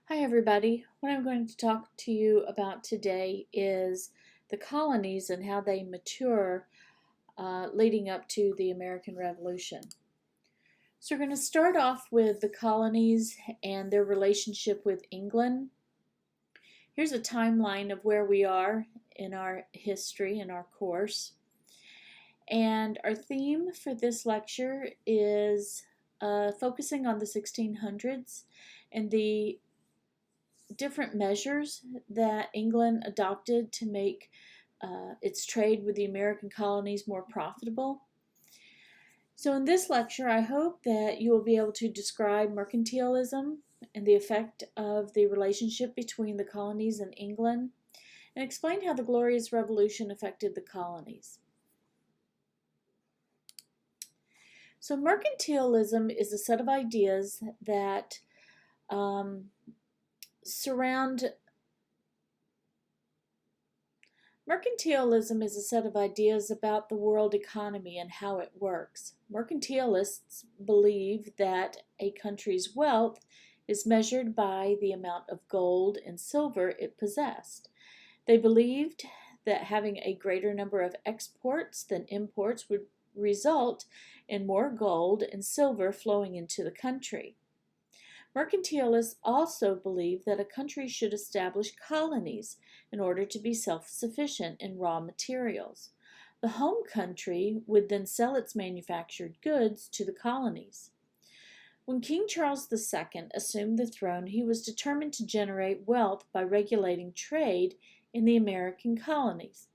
Hi everybody. What I'm going to talk to you about today is the colonies and how they mature leading up to the American Revolution. So we're going to start off with the colonies and their relationship with England. Here's a timeline of where we are in our history in our course. And our theme for this lecture is focusing on the 1600s and the different measures that England adopted to make its trade with the American colonies more profitable. So in this lecture, I hope that you will be able to describe mercantilism and the effect of the relationship between the colonies and England, and explain how the Glorious Revolution affected the colonies. So mercantilism is a set of ideas that surround Mercantilism is a set of ideas about the world economy and how it works. Mercantilists believe that a country's wealth is measured by the amount of gold and silver it possessed. They believed that having a greater number of exports than imports would result in more gold and silver flowing into the country. Mercantilists also believe that a country should establish colonies in order to be self-sufficient in raw materials. The home country would then sell its manufactured goods to the colonies. When King Charles II assumed the throne, he was determined to generate wealth by regulating trade in the American colonies.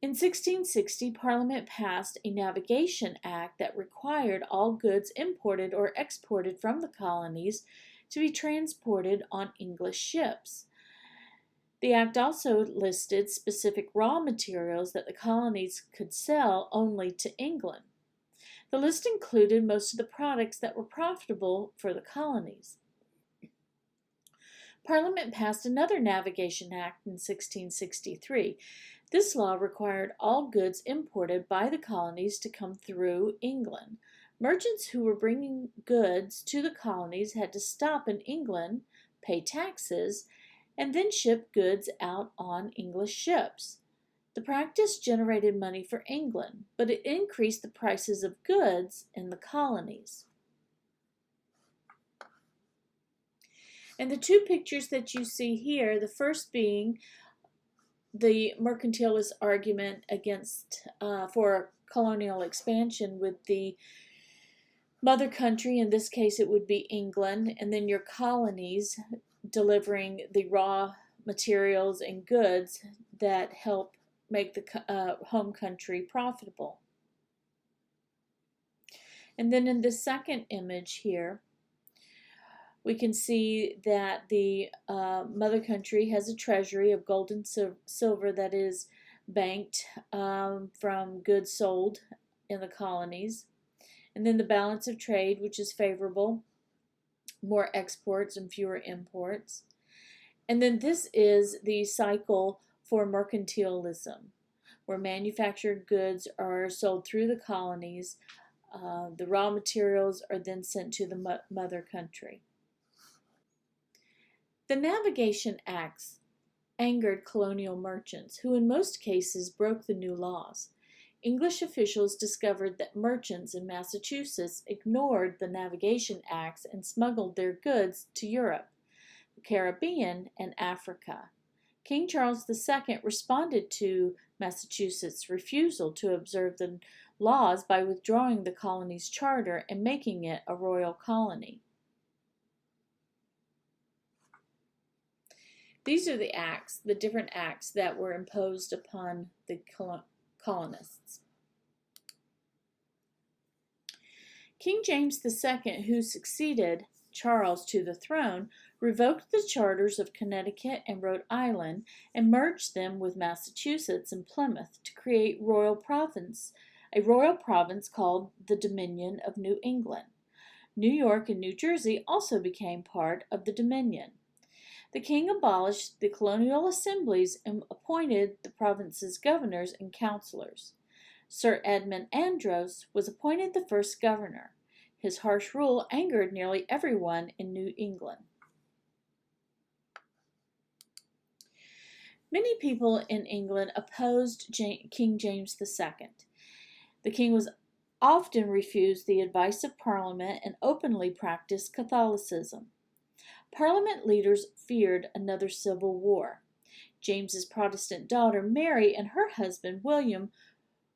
In 1660, Parliament passed a Navigation Act that required all goods imported or exported from the colonies to be transported on English ships. The act also listed specific raw materials that the colonies could sell only to England. The list included most of the products that were profitable for the colonies. Parliament passed another Navigation Act in 1663. This law required all goods imported by the colonies to come through England. Merchants who were bringing goods to the colonies had to stop in England, pay taxes, and then ship goods out on English ships. The practice generated money for England, but it increased the prices of goods in the colonies. And the two pictures that you see here, the first being the mercantilist argument against for colonial expansion with the mother country, in this case it would be England, and then your colonies delivering the raw materials and goods that help make the home country profitable. And then in the second image here, we can see that the mother country has a treasury of gold and silver that is banked from goods sold in the colonies. And then the balance of trade, which is favorable, more exports and fewer imports. And then this is the cycle for mercantilism, where manufactured goods are sold through the colonies. The raw materials are then sent to the mother country. The Navigation Acts angered colonial merchants, who in most cases broke the new laws. English officials discovered that merchants in Massachusetts ignored the Navigation Acts and smuggled their goods to Europe, the Caribbean, and Africa. King Charles II responded to Massachusetts' refusal to observe the laws by withdrawing the colony's charter and making it a royal colony. These are the acts, the different acts that were imposed upon the colonists. King James II, who succeeded Charles to the throne, revoked the charters of Connecticut and Rhode Island and merged them with Massachusetts and Plymouth to create a royal province called the Dominion of New England. New York and New Jersey also became part of the Dominion. The king abolished the colonial assemblies and appointed the province's governors and councilors. Sir Edmund Andros was appointed the first governor. His harsh rule angered nearly everyone in New England. Many people in England opposed King James II. The king was often refused the advice of Parliament and openly practiced Catholicism. Parliament leaders feared another civil war. James's Protestant daughter Mary and her husband William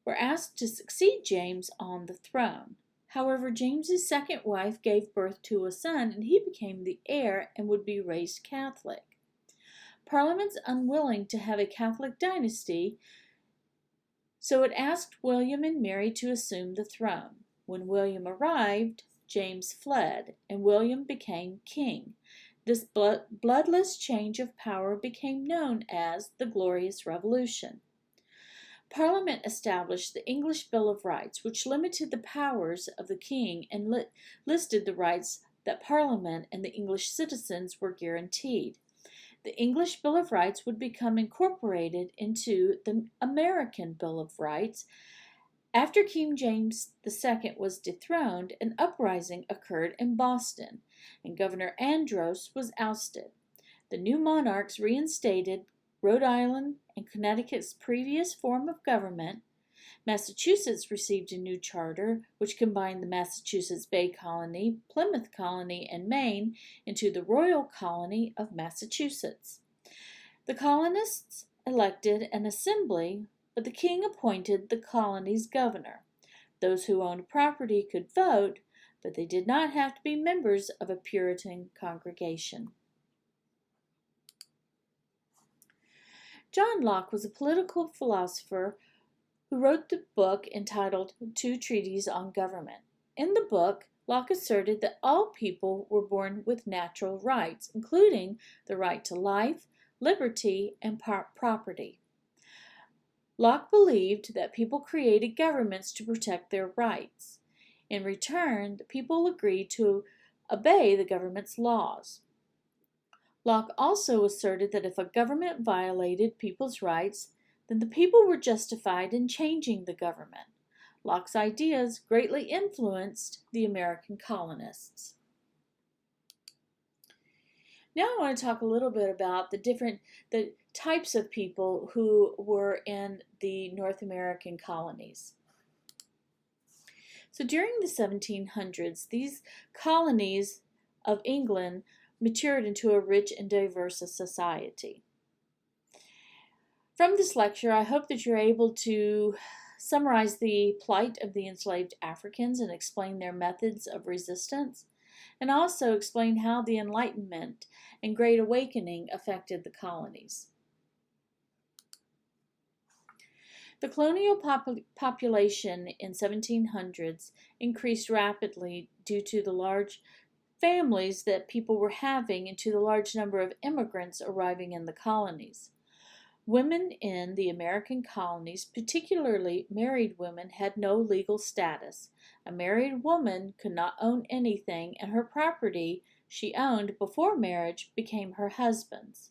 were asked to succeed James on the throne. However, James's second wife gave birth to a son and he became the heir and would be raised Catholic. Parliament's unwilling to have a Catholic dynasty, so it asked William and Mary to assume the throne. When William arrived, James fled, and William became king. This bloodless change of power became known as the Glorious Revolution. Parliament established the English Bill of Rights, which limited the powers of the king and listed the rights that Parliament and the English citizens were guaranteed. The English Bill of Rights would become incorporated into the American Bill of Rights. After King James II was dethroned, an uprising occurred in Boston, and Governor Andros was ousted. The new monarchs reinstated Rhode Island and Connecticut's previous form of government. Massachusetts received a new charter, which combined the Massachusetts Bay Colony, Plymouth Colony, and Maine into the Royal Colony of Massachusetts. The colonists elected an assembly, but the king appointed the colony's governor. Those who owned property could vote, but they did not have to be members of a Puritan congregation. John Locke was a political philosopher who wrote the book entitled Two Treatises on Government. In the book, Locke asserted that all people were born with natural rights, including the right to life, liberty, and property. Locke believed that people created governments to protect their rights. In return, the people agreed to obey the government's laws. Locke also asserted that if a government violated people's rights, then the people were justified in changing the government. Locke's ideas greatly influenced the American colonists. Now I want to talk a little bit about the types of people who were in the North American colonies. So during the 1700s, these colonies of England matured into a rich and diverse society. From this lecture, I hope that you're able to summarize the plight of the enslaved Africans and explain their methods of resistance, and also explain how the Enlightenment and Great Awakening affected the colonies. The colonial population in 1700s increased rapidly due to the large families that people were having and to the large number of immigrants arriving in the colonies. Women in the American colonies, particularly married women, had no legal status. A married woman could not own anything, and her property she owned before marriage became her husband's.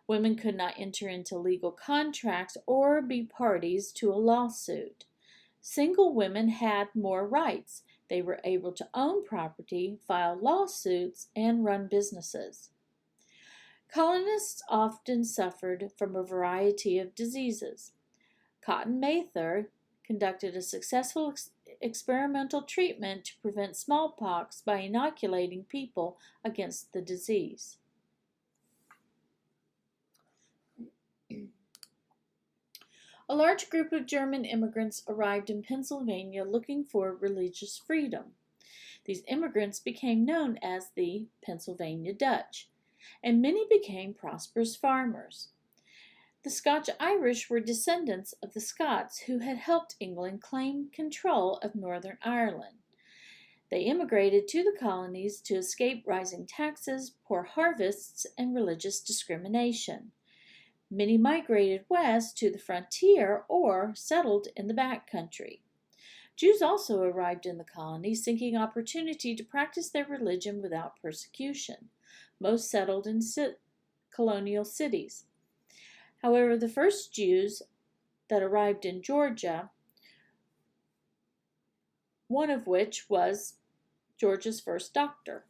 Women could not enter into legal contracts or be parties to a lawsuit. Single women had more rights. They were able to own property, file lawsuits, and run businesses. Colonists often suffered from a variety of diseases. Cotton Mather conducted a successful experimental treatment to prevent smallpox by inoculating people against the disease. A large group of German immigrants arrived in Pennsylvania looking for religious freedom. These immigrants became known as the Pennsylvania Dutch, and many became prosperous farmers. The Scotch-Irish were descendants of the Scots who had helped England claim control of Northern Ireland. They immigrated to the colonies to escape rising taxes, poor harvests, and religious discrimination. Many migrated west to the frontier or settled in the backcountry. Jews also arrived in the colonies seeking opportunity to practice their religion without persecution. Most settled in colonial cities. However, the first Jews that arrived in Georgia, one of which was Georgia's first doctor.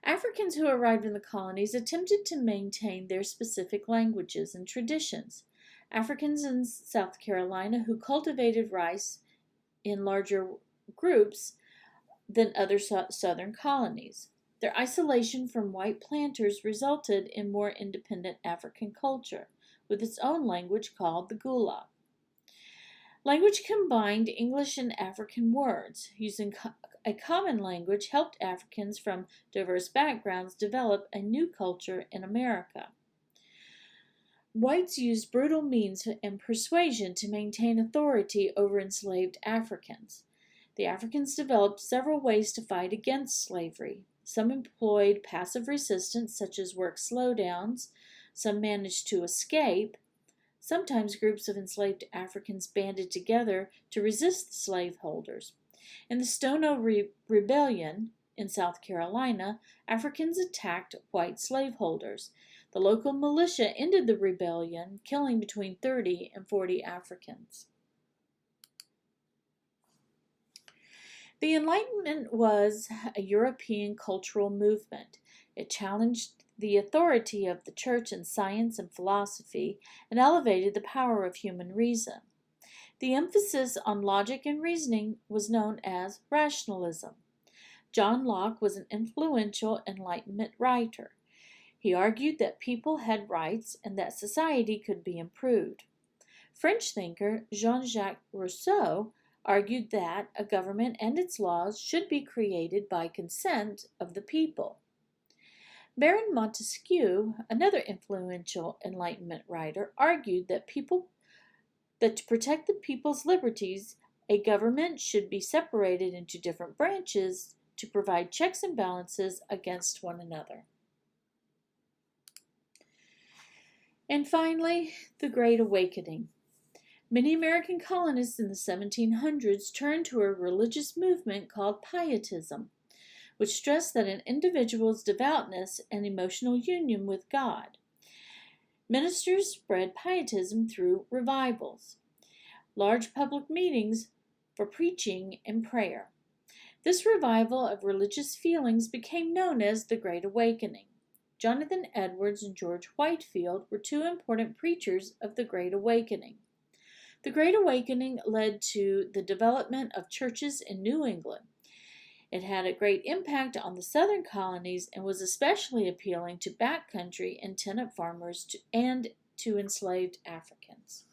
Africans who arrived in the colonies attempted to maintain their specific languages and traditions. Africans in South Carolina who cultivated rice in larger groups than other southern colonies. Their isolation from white planters resulted in more independent African culture, with its own language called the Gula. Language combined English and African words. Using a common language helped Africans from diverse backgrounds develop a new culture in America. Whites used brutal means and persuasion to maintain authority over enslaved Africans. The Africans developed several ways to fight against slavery. Some employed passive resistance, such as work slowdowns. Some managed to escape. Sometimes groups of enslaved Africans banded together to resist the slaveholders. In the Stono Rebellion in South Carolina, Africans attacked white slaveholders. The local militia ended the rebellion, killing between 30 and 40 Africans. The Enlightenment was a European cultural movement. It challenged the authority of the church in science and philosophy and elevated the power of human reason. The emphasis on logic and reasoning was known as rationalism. John Locke was an influential Enlightenment writer. He argued that people had rights and that society could be improved. French thinker Jean-Jacques Rousseau argued that a government and its laws should be created by consent of the people. Baron Montesquieu, another influential Enlightenment writer, argued that to protect the people's liberties, a government should be separated into different branches to provide checks and balances against one another. And finally, the Great Awakening. Many American colonists in the 1700s turned to a religious movement called Pietism, which stressed that an individual's devoutness and emotional union with God. Ministers spread Pietism through revivals, large public meetings for preaching and prayer. This revival of religious feelings became known as the Great Awakening. Jonathan Edwards and George Whitefield were two important preachers of the Great Awakening. The Great Awakening led to the development of churches in New England. It had a great impact on the southern colonies and was especially appealing to backcountry and tenant farmers and to enslaved Africans.